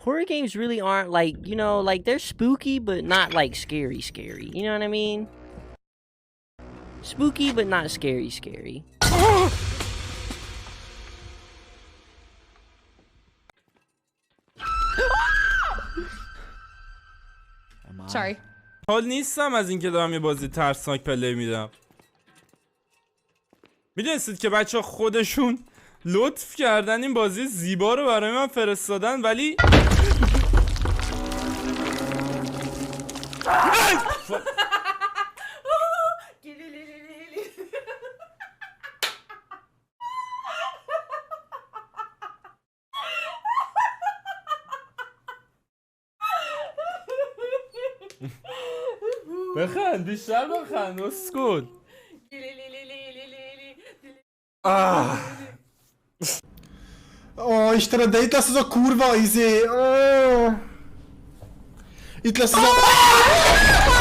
horror games really aren't like, you know, like they're spooky but not like scary. You know what I mean? Spooky but not scary. Sorry. حال نیستم از اینکه دارم یه بازی ترسناک پلی میدم. میدونستید که بچه خودشون لطف کردن این بازی زیبا رو برای من فرستادن ولی بخند بیشتر بخند اسکول. O, iść teraz dejta co za kurwa, easy. I tyle co za...